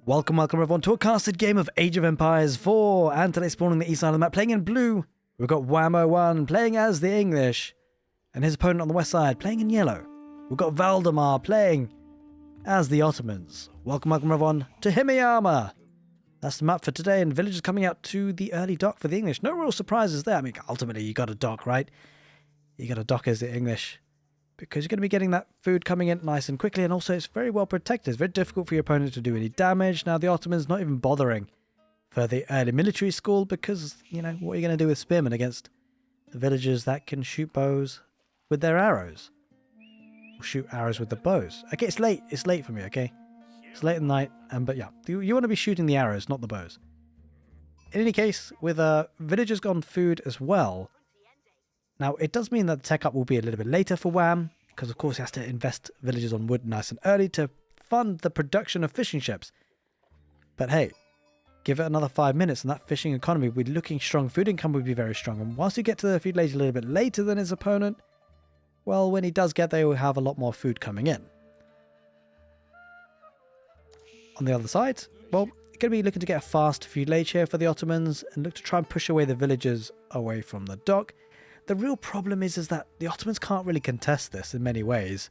Welcome everyone to a casted game of Age of Empires 4, and today spawning the east side of the map, playing in blue, we've got Wham-O-1 playing as the English, and his opponent on the west side playing in yellow. We've got Valdemar playing as the Ottomans. Welcome everyone to Himeyama. That's the map for today, and villagers coming out to the early dock for the English. No real surprises there. I mean, ultimately you got a dock, right? You got a dock as the English, because you're going to be getting that food coming in nice and quickly, and also it's very well protected. It's very difficult for your opponent to do any damage. Now the Ottomans not even bothering for the early military school, because, you know, what are you going to do with spearmen against the villagers that can shoot bows with their arrows? Or shoot arrows with the bows. Okay, it's late. It's late for me, okay? It's late at night, but yeah, you want to be shooting the arrows, not the bows. In any case, with villagers gone food as well, now, it does mean that the tech up will be a little bit later for Wham, because of course he has to invest villagers on wood nice and early to fund the production of fishing ships. But hey, give it another 5 minutes and that fishing economy will be looking strong. Food income will be very strong. And once you get to the feudal age a little bit later than his opponent, well, when he does get there, he will have a lot more food coming in. On the other side, well, you're going to be looking to get a fast feudal age here for the Ottomans and look to try and push away the villagers away from the dock. The real problem is that the Ottomans can't really contest this in many ways.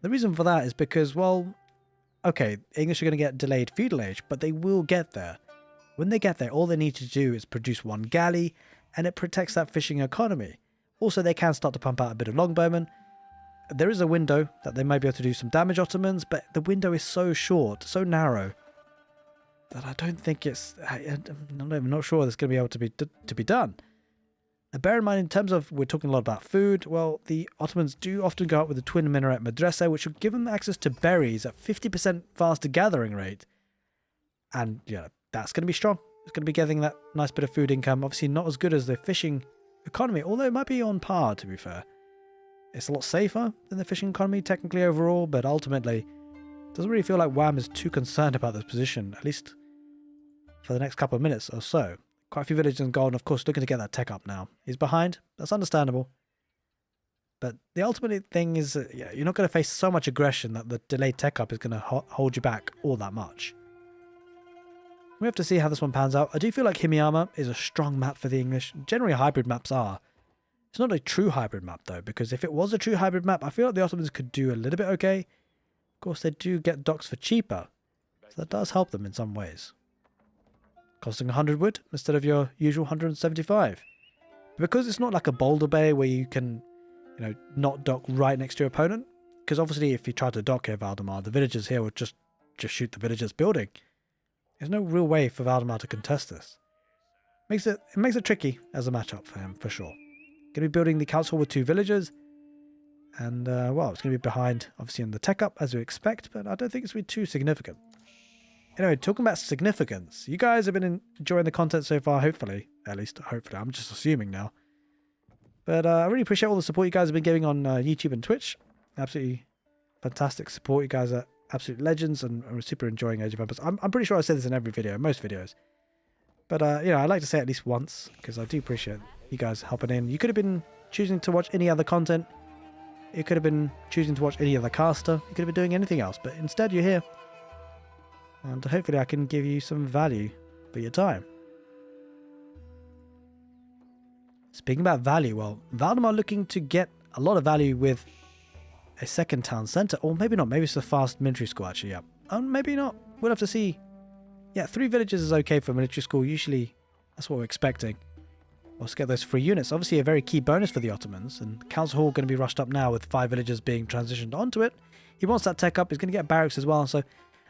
The reason for that is because, well, okay, English are going to get delayed feudal age, but they will get there. When they get there, all they need to do is produce one galley, and it protects that fishing economy. Also, they can start to pump out a bit of longbowmen. There is a window that they might be able to do some damage, Ottomans, but the window is so short, so narrow, that I don't think it's... I'm not sure it's going to be able to be done. Now, bear in mind, in terms of, we're talking a lot about food, well, the Ottomans do often go out with the twin minaret madrasa, which will give them access to berries at 50% faster gathering rate. And, yeah, that's going to be strong. It's going to be getting that nice bit of food income. Obviously not as good as the fishing economy, although it might be on par, to be fair. It's a lot safer than the fishing economy, technically, overall, but ultimately, it doesn't really feel like Wham is too concerned about this position, at least for the next couple of minutes or so. Quite a few villagers in gold, and of course looking to get that tech up now. He's behind. That's understandable. But the ultimate thing is that you're not going to face so much aggression that the delayed tech up is going to hold you back all that much. We have to see how this one pans out. I do feel like Himeyama is a strong map for the English. Generally hybrid maps are. It's not a true hybrid map though, because if it was a true hybrid map, I feel like the Ottomans could do a little bit okay. Of course they do get docks for cheaper, so that does help them in some ways. Costing 100 wood instead of your usual 175. Because it's not like a boulder bay where you can, you know, not dock right next to your opponent. Because obviously if you try to dock here, Valdemar, the villagers here would just shoot the villagers building. There's no real way for Valdemar to contest this. It makes it tricky as a matchup for him, for sure. Going to be building the council with 2 villagers. And, well, it's going to be behind, obviously, in the tech up, as we expect. But I don't think it's going to be too significant. Anyway, talking about significance, you guys have been enjoying the content so far, hopefully. At least, hopefully. I'm just assuming now. But I really appreciate all the support you guys have been giving on YouTube and Twitch. Absolutely fantastic support. You guys are absolute legends, and I'm super enjoying Age of Empires. I'm pretty sure I say this in every video, most videos. But, you know, I like to say it at least once, because I do appreciate you guys helping in. You could have been choosing to watch any other content. You could have been choosing to watch any other caster. You could have been doing anything else, but instead you're here. And hopefully I can give you some value for your time. Speaking about value, well, Valdemar looking to get a lot of value with a second town centre. Or maybe not. Maybe it's a fast military school, actually, yeah. Maybe not. We'll have to see. Yeah, 3 villages is okay for a military school. Usually, that's what we're expecting. Let's get those 3 units. Obviously, a very key bonus for the Ottomans. And Council Hall going to be rushed up now with 5 villages being transitioned onto it. He wants that tech up. He's going to get barracks as well. So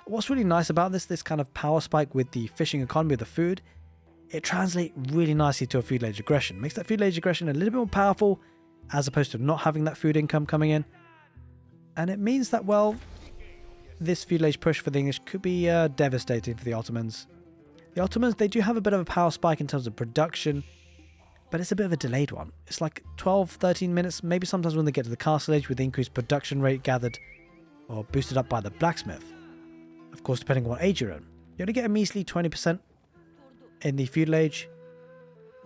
what's really nice about this kind of power spike with the fishing economy of the food, it translates really nicely to a feudal age aggression. Makes that feudal age aggression a little bit more powerful as opposed to not having that food income coming in. And it means that, well, this feudal age push for the English could be devastating for the Ottomans. The Ottomans, they do have a bit of a power spike in terms of production, but it's a bit of a delayed one. It's like 12, 13 minutes, maybe sometimes when they get to the castle age with the increased production rate gathered or boosted up by the blacksmith. Of course, depending on what age you're in. You only get a measly 20% in the feudal age,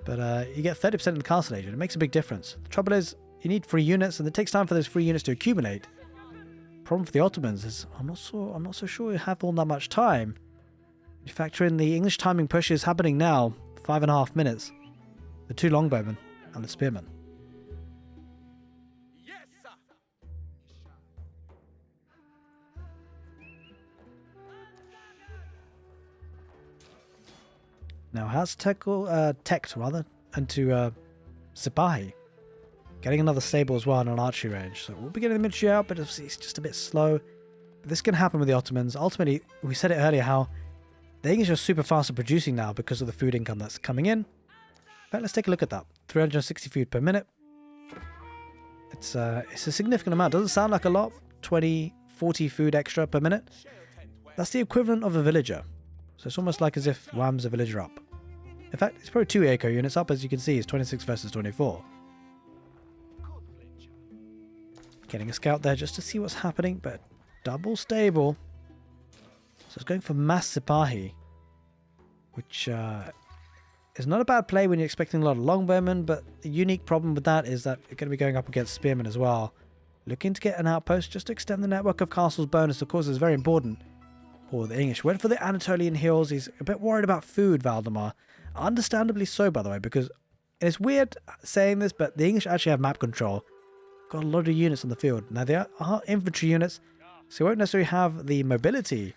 but you get 30% in the castle age, and it makes a big difference. The trouble is, you need 3 units, and it takes time for those 3 units to accumulate. Problem for the Ottomans is, I'm not so sure you have all that much time. You factor in the English timing push is happening now, 5.5 minutes. The 2 longbowmen and the spearmen. Now has teched rather into Sipahi. Getting another stable as well in an archery range. So we'll be getting the military out, but it's just a bit slow. But this can happen with the Ottomans. Ultimately, we said it earlier how the English are super fast at producing now because of the food income that's coming in. But let's take a look at that. 360 food per minute. It's a significant amount. Doesn't sound like a lot. 20, 40 food extra per minute. That's the equivalent of a villager. So it's almost like as if Wham's a villager up. In fact, it's probably 2 eco units up, as you can see. It's 26 versus 24. Getting a scout there just to see what's happening, but double stable. So it's going for mass Sipahi, which is not a bad play when you're expecting a lot of longbowmen, but the unique problem with that is that you're going to be going up against spearmen as well. Looking to get an outpost just to extend the network of castles bonus, of course, is very important for the English. Went for the Anatolian hills. He's a bit worried about food, Valdemar. Understandably so, by the way, because it's weird saying this, but the English actually have map control. Got a lot of units on the field. Now, they are infantry units, so they won't necessarily have the mobility.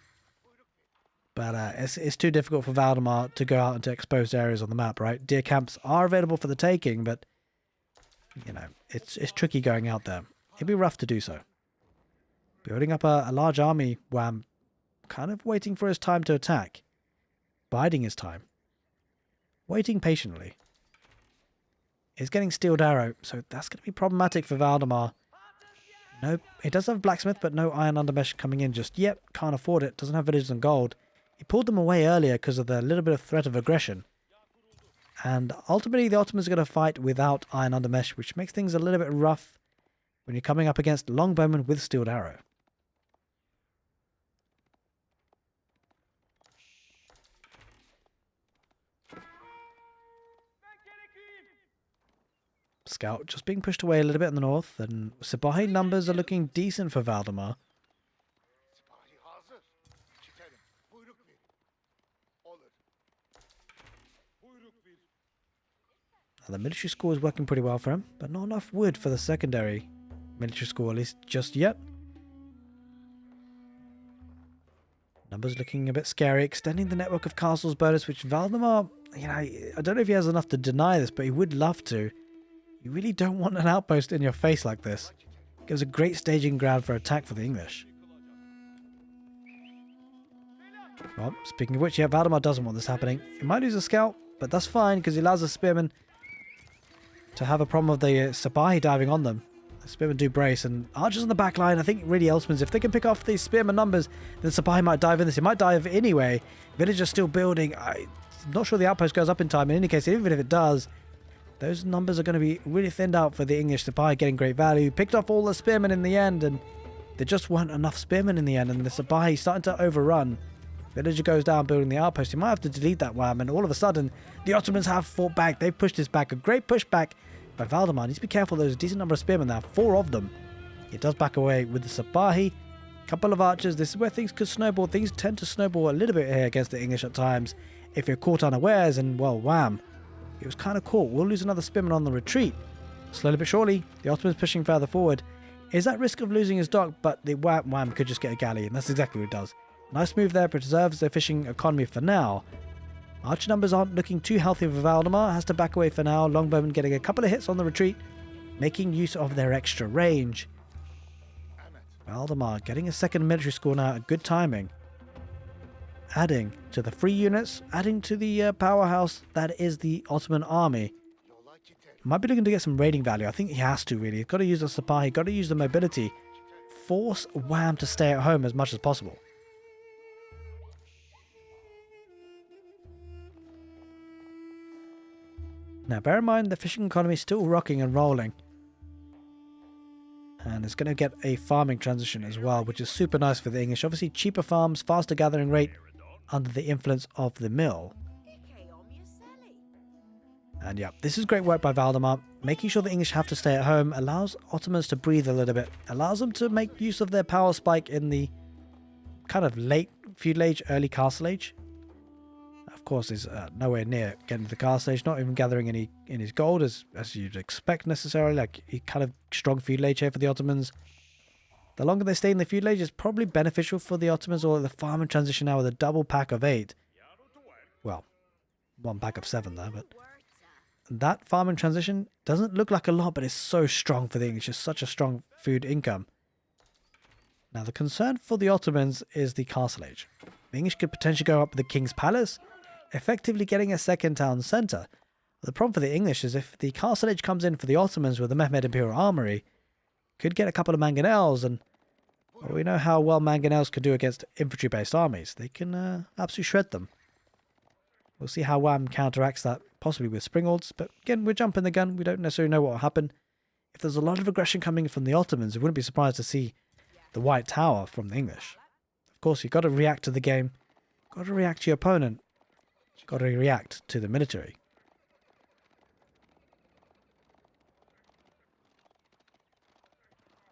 But it's too difficult for Valdemar to go out into exposed areas on the map, right? Deer camps are available for the taking, but, you know, it's tricky going out there. It'd be rough to do so. Building up a large army, Wham, kind of waiting for his time to attack. Biding his time. Waiting patiently. He's getting steeled arrow, so that's going to be problematic for Valdemar. No, he does have blacksmith, but no iron undermesh coming in just yet. Can't afford it. Doesn't have villages and gold. He pulled them away earlier because of the little bit of threat of aggression. And ultimately, the Ottomans are going to fight without iron undermesh, which makes things a little bit rough when you're coming up against longbowmen with steeled arrow. Scout just being pushed away a little bit in the north, and Sipahi numbers are looking decent for Valdemar. Now, the military school is working pretty well for him, but not enough wood for the secondary military school, at least just yet. Numbers looking a bit scary, extending the network of castles bonus, which Valdemar, you know, I don't know if he has enough to deny this, but he would love to. You really don't want an outpost in your face like this. It gives a great staging ground for attack for the English. Well, speaking of which, yeah, Valdemar doesn't want this happening. He might lose a scout, but that's fine because he allows the spearmen to have a problem of the Sipahi diving on them. The spearmen do brace, and archers on the back line, I think really Elspens, if they can pick off these spearmen numbers, then Sipahi might dive in this. He might dive anyway. Villagers still building. I'm not sure the outpost goes up in time. In any case, even if it does, those numbers are going to be really thinned out for the English. Sipahi getting great value. Picked off all the spearmen in the end, and there just weren't enough spearmen in the end, and the Sipahi starting to overrun. Villager goes down building the outpost. He might have to delete that Wham, and all of a sudden, the Ottomans have fought back. They've pushed this back. A great pushback by Valdemar. Needs to be careful. There's a decent number of spearmen now. 4 of them. He does back away with the Sipahi. Couple of archers. This is where things could snowball. Things tend to snowball a little bit here against the English at times. If you're caught unawares, and, well, Wham. It was kind of caught. We'll lose another spearman on the retreat. Slowly but surely, the Ottomans pushing further forward. Is at risk of losing his dock, but the Wham could just get a galley, and that's exactly what it does. Nice move there, preserves their fishing economy for now. Archer numbers aren't looking too healthy for Valdemar. Has to back away for now. Longbowmen getting a couple of hits on the retreat, making use of their extra range. Valdemar getting a second military school now at good timing. Adding to the free units, adding to the powerhouse that is the Ottoman army. Might be looking to get some raiding value. I think he has to, really. He's got to use the Sipahi, got to use the mobility. Force Wham to stay at home as much as possible. Now, bear in mind the fishing economy is still rocking and rolling. And it's going to get a farming transition as well, which is super nice for the English. Obviously, cheaper farms, faster gathering rate, under the influence of the mill. And yeah, this is great work by Valdemar. Making sure the English have to stay at home allows Ottomans to breathe a little bit. Allows them to make use of their power spike in the kind of late feudal age, early castle age. of course, is nowhere near getting to the castle age, not even gathering any in his gold as you'd expect necessarily. Like, he kind of strong feudal age here for the Ottomans. The longer they stay in the feudal age is probably beneficial for the Ottomans, or the farming transition now with a double pack of 8. Well, 1 pack of 7 there, but that farming transition doesn't look like a lot, but it's so strong for the English. It's such a strong food income. Now, the concern for the Ottomans is the castle age. The English could potentially go up with the King's Palace, effectively getting a second town centre. The problem for the English is if the castle age comes in for the Ottomans with the Mehmed Imperial Armoury, could get a couple of mangonels, and well, we know how well mangonels can do against infantry-based armies. They can absolutely shred them. We'll see how Wham counteracts that, possibly with springalds, but again, we're jumping the gun. We don't necessarily know what will happen. If there's a lot of aggression coming from the Ottomans, we wouldn't be surprised to see the White Tower from the English. Of course, you've got to react to the game. Got to react to your opponent. Got to react to the military.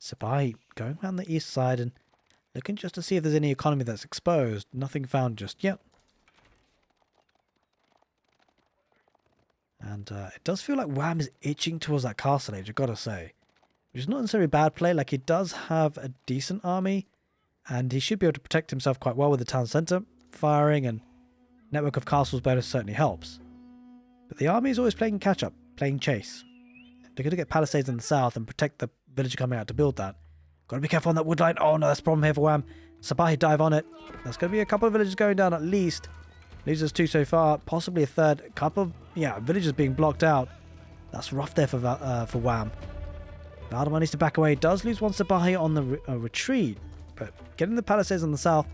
Sipahi going around the east side and looking just to see if there's any economy that's exposed. Nothing found just yet. And it does feel like Wham is itching towards that castle age, I've got to say. Which is not necessarily a bad play. Like, he does have a decent army, and he should be able to protect himself quite well with the town centre. Firing and network of castles bonus certainly helps. But the army is always playing catch-up, playing chase. They're going to get palisades in the south and protect the villager coming out to build that. Got to be careful on that wood line. Oh no, that's a problem here for Wham. Sipahi dive on it. There's going to be a couple of villagers going down at least. Loses 2 so far, possibly a third. A couple of, villagers being blocked out. That's rough there for Wham. Valdemar needs to back away. Does lose 1 Sipahi on the retreat, but getting the palisades on the south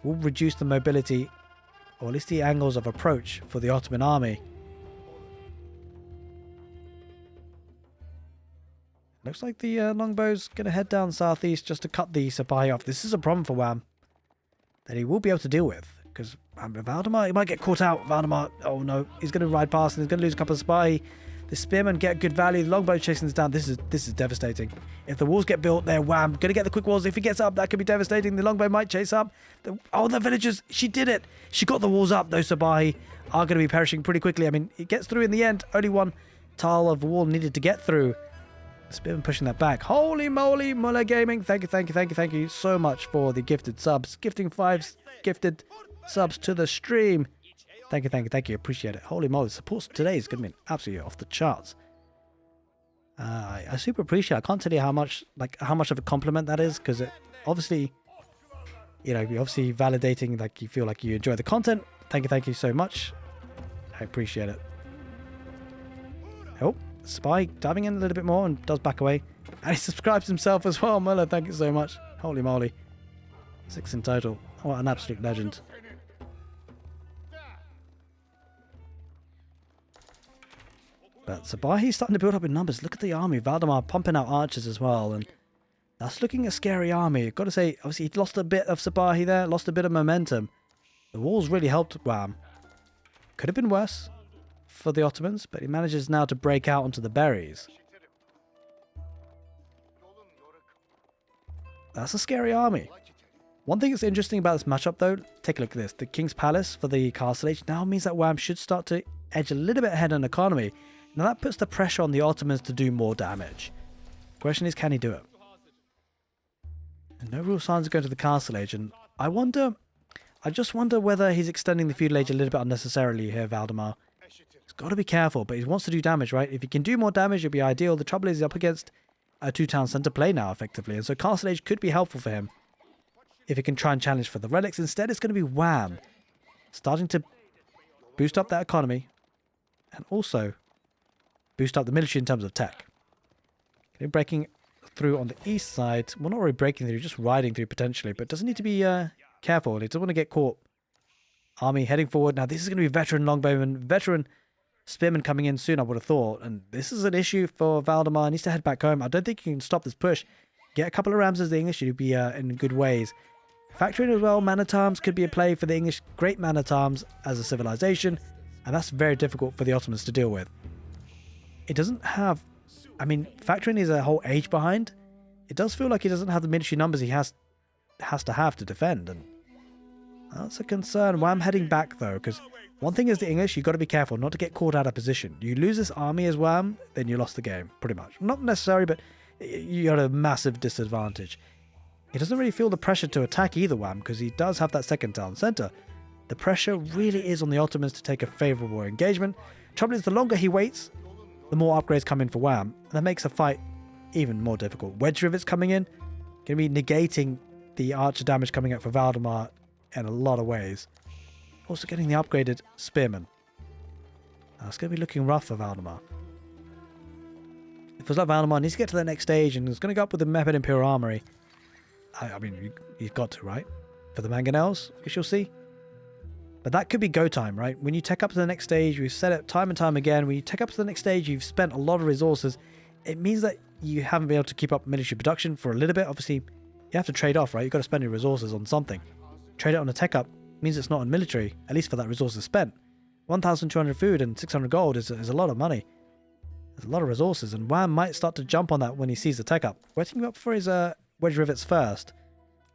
will reduce the mobility, or at least the angles of approach for the Ottoman army. Looks like the longbow's going to head down southeast just to cut the Sipahi off. This is a problem for Wham that he will be able to deal with, because Valdemar, he might get caught out. Valdemar, oh no, he's going to ride past and he's going to lose a couple of Sipahi. The spearmen get good value. The longbow chasing this down. This is devastating. If the walls get built there, Wham, going to get the quick walls. If he gets up, that could be devastating. The longbow might chase up. The villagers, she did it. She got the walls up. Those Sipahi are going to be perishing pretty quickly. I mean, it gets through in the end. Only 1 tile of wall needed to get through. The spearman pushing that back. Holy moly, Muller Gaming. Thank you so much for the gifted subs. Gifting 5 gifted subs to the stream. Thank you. Appreciate it. Holy moly, support today is going to be absolutely off the charts. I super appreciate it. I can't tell you how much of a compliment that is, because it obviously, you're obviously validating, like, you feel like you enjoy the content. Thank you so much. I appreciate it. Oh, Spy diving in a little bit more and does back away. And he subscribes himself as well. Muller, thank you so much. Holy moly. 6 in total. What an absolute legend. But Sipahi's starting to build up in numbers. Look at the army. Valdemar pumping out archers as well. And that's looking a scary army. I've got to say, obviously, he lost a bit of Sipahi there. Lost a bit of momentum. The walls really helped Wham. Could have been worse for the Ottomans, but he manages now to break out onto the berries. That's a scary army. One thing that's interesting about this matchup, though, take a look at this. The King's Palace for the Castle Age now means that Wham should start to edge a little bit ahead on economy. Now that puts the pressure on the Ottomans to do more damage. The question is, can he do it? And no real signs of going to the Castle Age, and I just wonder whether he's extending the feudal age a little bit unnecessarily here, Valdemar. He's got to be careful, but he wants to do damage, right? If he can do more damage, it'll be ideal. The trouble is he's up against a 2-town centre play now, effectively, and so Castle Age could be helpful for him if he can try and challenge for the relics. Instead, it's going to be Wham starting to boost up that economy and also boost up the military in terms of tech. Breaking through on the east side. Well, not really breaking through, just riding through potentially, but doesn't need to be careful. He doesn't want to get caught. Army heading forward. Now, this is going to be veteran longbowmen, veteran spearmen coming in soon, I would have thought. And this is an issue for Valdemar. He needs to head back home. I don't think he can stop this push. Get a couple of rams as the English. He'd be in good ways. Factor in as well, man-at-arms could be a play for the English. Great man-at-arms as a civilization. And that's very difficult for the Ottomans to deal with. It doesn't have... I mean, factor in is a whole age behind. It does feel like he doesn't have the military numbers he has to have to defend. And That's a concern. Why I'm heading back though, because one thing is the English, you've got to be careful not to get caught out of position. You lose this army as Wham, then you lost the game, pretty much. Not necessarily, but you're at a massive disadvantage. He doesn't really feel the pressure to attack either Wham, because he does have that second town centre. The pressure really is on the Ottomans to take a favourable engagement. Trouble is, the longer he waits, the more upgrades come in for Wham, and that makes the fight even more difficult. Wedge rivets coming in, going to be negating the archer damage coming up for Valdemar in a lot of ways. Also getting the upgraded spearmen. Now, it's going to be looking rough for Valdemar. It feels like Valdemar needs to get to the next stage and is going to go up with the Mepid Imperial Armory. I mean, you've got to, right? For the mangonels, we shall see. But that could be go time, right? When you take up to the next stage, we've said it time and time again, when you take up to the next stage, you've spent a lot of resources. It means that you haven't been able to keep up military production for a little bit. Obviously, you have to trade off, right? You've got to spend your resources on something. Trade it on a tech up means it's not on military, at least for that resources spent. 1,200 food and 600 gold is a lot of money. There's a lot of resources, and Wham might start to jump on that when he sees the tech up. Wetting him up for his wedge rivets first,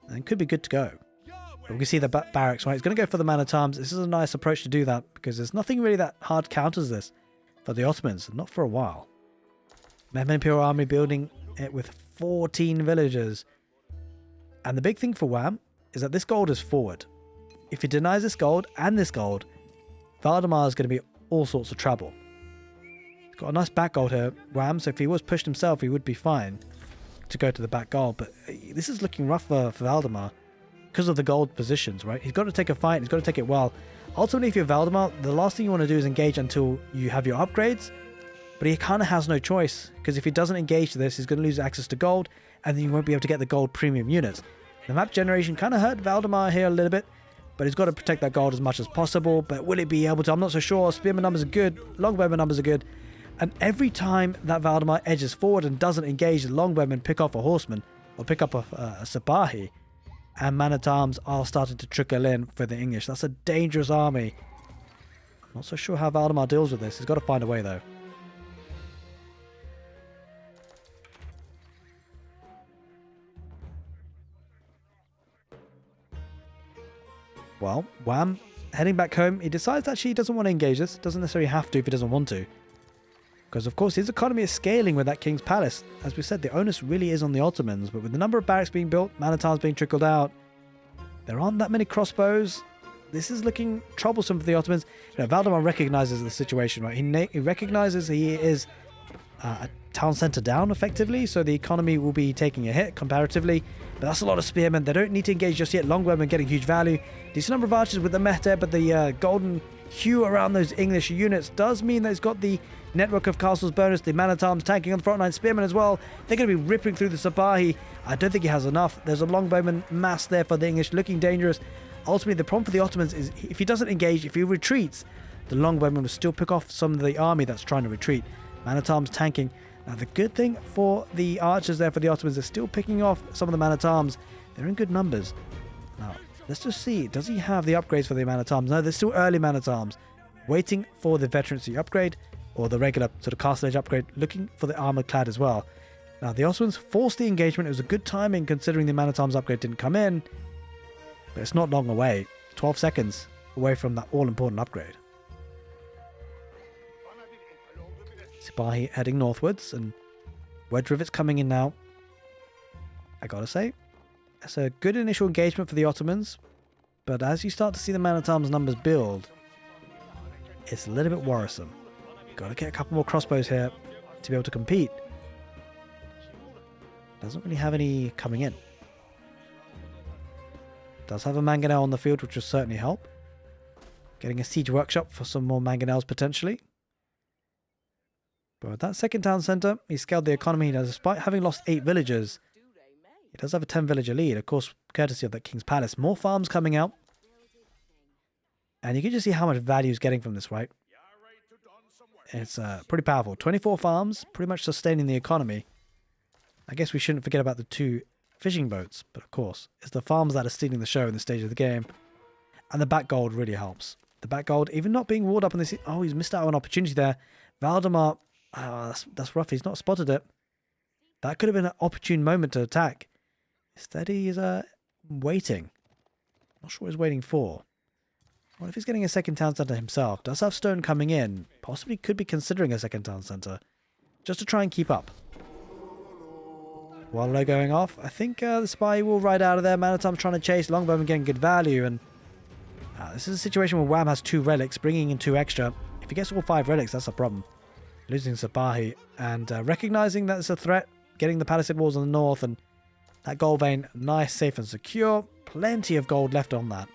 and could be good to go. But we can see the barracks, right? He's going to go for the man at arms. This is a nice approach to do that, because there's nothing really that hard counters this for the Ottomans, not for a while. Mehmed Imperial Army building it with 14 villagers. And the big thing for Wham is that this gold is forward. If he denies this gold and this gold, Valdemar is going to be all sorts of trouble. He's got a nice back gold here, Wham, so if he was pushed himself, he would be fine to go to the back gold. But this is looking rough for Valdemar because of the gold positions, right? He's got to take a fight. He's got to take it well. Ultimately, if you're Valdemar, the last thing you want to do is engage until you have your upgrades. But he kind of has no choice, because if he doesn't engage this, he's going to lose access to gold, and then you won't be able to get the gold premium units. The map generation kind of hurt Valdemar here a little bit, but he's got to protect that gold as much as possible. But will it be able to? I'm not so sure. Spearman numbers are good. Longbowman numbers are good. And every time that Valdemar edges forward and doesn't engage, the longbowmen pick off a horseman or pick up a Sabahi, and man-at-arms are starting to trickle in for the English. That's a dangerous army. I'm not so sure how Valdemar deals with this. He's got to find a way, though. Well, Wham, heading back home, he decides actually he doesn't want to engage this. Doesn't necessarily have to if he doesn't want to. Because, of course, his economy is scaling with that King's Palace. As we said, the onus really is on the Ottomans. But with the number of barracks being built, man-at-arms being trickled out, there aren't that many crossbows. This is looking troublesome for the Ottomans. You know, Valdemar recognizes the situation, right? He recognizes he is a town centre down, effectively, so the economy will be taking a hit comparatively. But that's a lot of spearmen. They don't need to engage just yet. Longbowmen getting huge value. Decent number of archers with the meta, but the golden hue around those English units does mean that it's got the network of castles bonus, the man-at-arms tanking on the front line, spearmen as well. They're going to be ripping through the Sabahi. I don't think he has enough. There's a longbowman mass there for the English, looking dangerous. Ultimately, the problem for the Ottomans is if he doesn't engage, if he retreats, the longbowman will still pick off some of the army that's trying to retreat. Man-at-arms tanking. Now, the good thing for the archers there for the Ottomans, they're still picking off some of the man-at-arms. They're in good numbers. Now, let's just see. Does he have the upgrades for the man-at-arms? No, they're still early man-at-arms. Waiting for the veterancy upgrade, or the regular sort of castle age upgrade, looking for the armor clad as well. Now, the Ottomans forced the engagement. It was a good timing considering the man-at-arms upgrade didn't come in. But it's not long away. 12 seconds away from that all-important upgrade. Sipahi heading northwards, and wedge rivets coming in now. I gotta say, it's a good initial engagement for the Ottomans, but as you start to see the man-at-arms numbers build, it's a little bit worrisome. Gotta get a couple more crossbows here to be able to compete. Doesn't really have any coming in. Does have a mangonel on the field, which will certainly help. Getting a siege workshop for some more mangonels potentially. But with that second town centre, he scaled the economy. Now, despite having lost 8 villagers, he does have a 10 villager lead, of course, courtesy of that King's Palace. More farms coming out. And you can just see how much value he's getting from this, right? It's pretty powerful. 24 farms, pretty much sustaining the economy. I guess we shouldn't forget about the 2 fishing boats, but of course, it's the farms that are stealing the show in this stage of the game. And the back gold really helps. The back gold, even not being walled up on this... Oh, he's missed out on an opportunity there. Valdemar... that's rough. He's not spotted it. That could have been an opportune moment to attack. Instead, he's waiting. Not sure what he's waiting for. What if he's getting a second town centre himself? Does have stone coming in. Possibly could be considering a second town centre. Just to try and keep up. While they're going off, I think the spy will ride out of there. Man-at-Arms trying to chase. Longbowman getting good value. And this is a situation where Wham has 2 relics, bringing in 2 extra. If he gets all 5 relics, that's a problem. Losing Sabahi. And recognizing that it's a threat. Getting the Palisade Walls on the north. And that gold vein, nice, safe and secure. Plenty of gold left on that.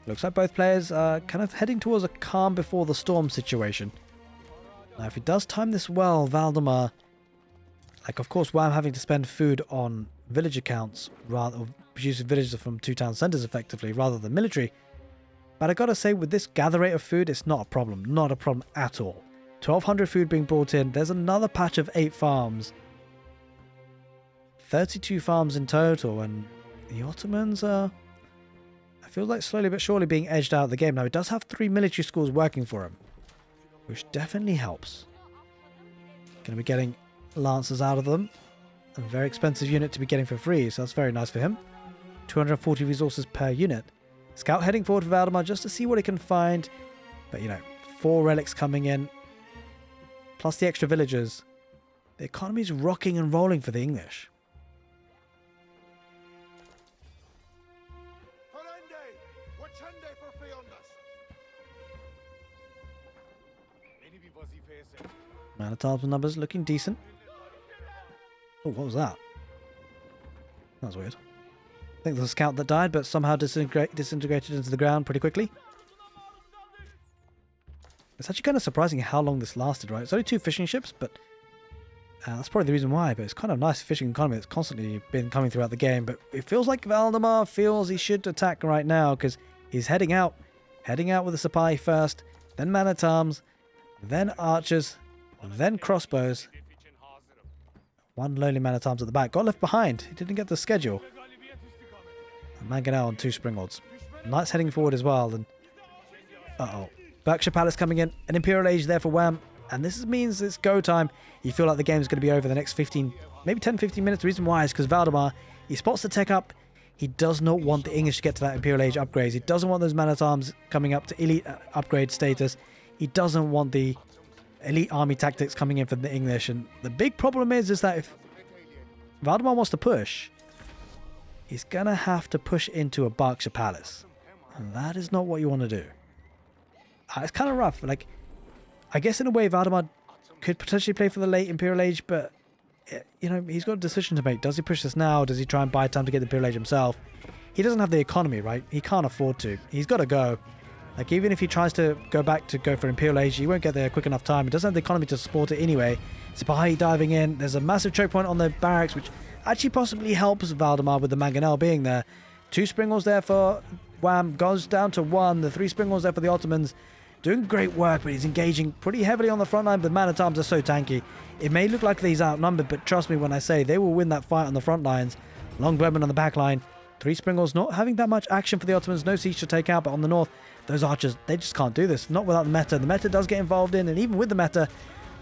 Looks like both players are kind of heading towards a calm before the storm situation. Now, if he does time this well, Valdemar, like, of course, Wham having to spend food on village accounts, rather, or producing villages from 2 town centres effectively, rather than military. But I gotta say, with this gather rate of food, it's not a problem. Not a problem at all. 1,200 food being brought in. There's another patch of 8 farms. 32 farms in total, and the Ottomans are... I feel like slowly but surely being edged out of the game. Now, he does have 3 military schools working for him, which definitely helps. Going to be getting lancers out of them. A very expensive unit to be getting for free, so that's very nice for him. 240 resources per unit. Scout heading forward for Valdemar just to see what he can find. But, you know, 4 relics coming in, plus the extra villagers. The economy is rocking and rolling for the English. Man-at-Arms numbers looking decent. Oh, what was that? That was weird. I think there's a scout that died, but somehow disintegrated into the ground pretty quickly. It's actually kind of surprising how long this lasted, right? It's only 2 fishing ships, but that's probably the reason why. But it's kind of nice fishing economy that's constantly been coming throughout the game. But it feels like Valdemar feels he should attack right now because he's heading out. Heading out with the Sapai first, then Man-at-Arms, then archers, then crossbows. 1 lonely Man-at-Arms at the back. Got left behind. He didn't get the schedule. Mangonel on 2 Springalds. Knights heading forward as well. And uh-oh. Berkshire Palace coming in. An Imperial Age there for Wham. And this means it's go time. You feel like the game is going to be over the next 15, maybe 10-15 minutes. The reason why is because Valdemar, he spots the tech up. He does not want the English to get to that Imperial Age upgrades. He doesn't want those Man-at-Arms coming up to elite upgrade status. He doesn't want the elite army tactics coming in for the English. And the big problem is that if Valdemar wants to push, he's going to have to push into a Berkshire Palace. And that is not what you want to do. It's kind of rough. Like, I guess in a way Valdemar could potentially play for the late Imperial Age, but, you know, he's got a decision to make. Does he push this now? Does he try and buy time to get the Imperial Age himself? He doesn't have the economy, right? He can't afford to. He's got to go. Like, even if he tries to go back to go for Imperial Age, he won't get there quick enough time. He doesn't have the economy to support it anyway. Sabahi diving in. There's a massive choke point on the barracks, which actually possibly helps Valdemar with the Mangonel being there. 2 Springals there for Wham. Goes down to 1. The 3 Springals there for the Ottomans. Doing great work, but he's engaging pretty heavily on the front line. But Man-at-Arms are so tanky. It may look like he's outnumbered, but trust me when I say they will win that fight on the front lines. Longbowman on the back line. 3 Springals not having that much action for the Ottomans. No siege to take out, but on the north, those archers, they just can't do this. Not without the meta. The meta does get involved in, and even with the meta,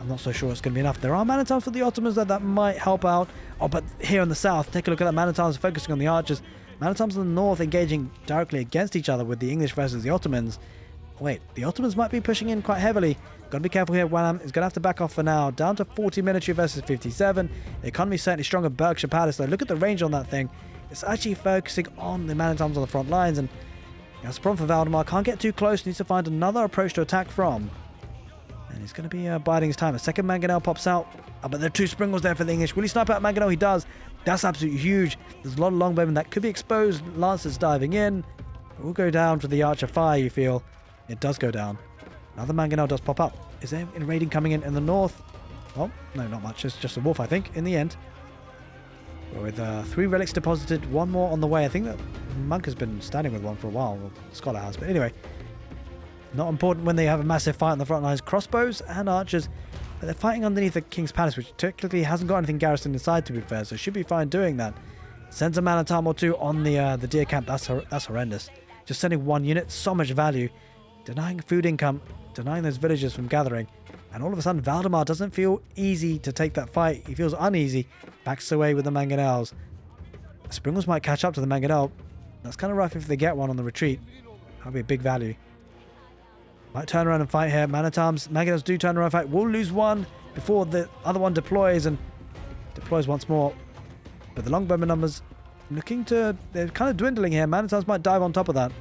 I'm not so sure it's going to be enough. There are Man-at-Arms for the Ottomans that might help out. Oh, but here in the south, take a look at that. Man-at-Arms focusing on the archers. Man-at-Arms in the north engaging directly against each other with the English versus the Ottomans. Wait, the Ottomans might be pushing in quite heavily. Got to be careful here. Wham is going to have to back off for now. Down to 40 military versus 57. The economy is certainly stronger. Berkshire Palace, though. Look at the range on that thing. It's actually focusing on the Man-at-Arms on the front lines. And that's a problem for Valdemar. Can't get too close. Needs to find another approach to attack from. And he's going to be biding his time. A second Mangonel pops out. But there are 2 Springals there for the English. Will he snipe out Mangonel? He does. That's absolutely huge. There's a lot of longbowmen that could be exposed. Lancers diving in. It will go down for the Archer fire, you feel. It does go down. Another Mangonel does pop up. Is there a raiding coming in the north? Well, no, not much. It's just a wolf, I think, in the end. With 3 relics deposited, 1 more on the way. I think that Monk has been standing with 1 for a while. Well, Scholar has. But anyway, not important when they have a massive fight on the front lines. Crossbows and archers. But they're fighting underneath the King's Palace, which technically hasn't got anything garrisoned inside, to be fair. So should be fine doing that. Sends a Man-at-Arms or 2 on the deer camp. That's horrendous. Just sending 1 unit. So much value. denying food income, denying those villagers from gathering. And all of a sudden, Valdemar doesn't feel easy to take that fight. He feels uneasy, backs away with the mangonels. The Springles might catch up to the mangonel. That's kind of rough if they get one on the retreat. That'll be a big value. Might turn around and fight here. Man-at-Arms, mangonels do turn around and fight. We'll lose one before the other one deploys, and deploys once more. But the longbowman numbers looking to... They're kind of dwindling here. Man-at-Arms might dive on top of that.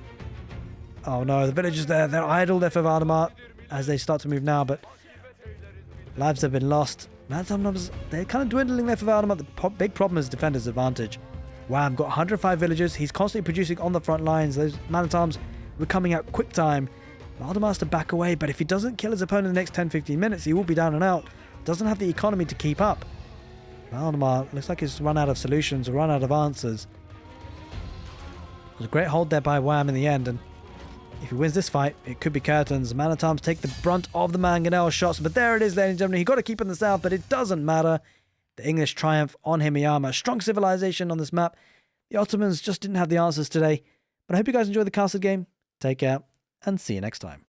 Oh no, the villagers there. They're idle there for Valdemar as they start to move now, but lives have been lost. Man-at-Arms numbers, they're kind of dwindling there for Valdemar. The big problem is defender's advantage. Wham, got 105 villagers. He's constantly producing on the front lines. Those man-at-arms were coming out quick time. Valdemar has to back away, but if he doesn't kill his opponent in the next 10-15 minutes, he will be down and out. Doesn't have the economy to keep up. Valdemar looks like he's run out of solutions, run out of answers. It was a great hold there by Wham in the end, and if he wins this fight, it could be curtains. Man-at-Arms take the brunt of the mangonel shots, but there it is, ladies and gentlemen. He got to keep in the south, but it doesn't matter. The English triumph on Himeyama. Strong civilization on this map. The Ottomans just didn't have the answers today. But I hope you guys enjoyed the castle game. Take care, and see you next time.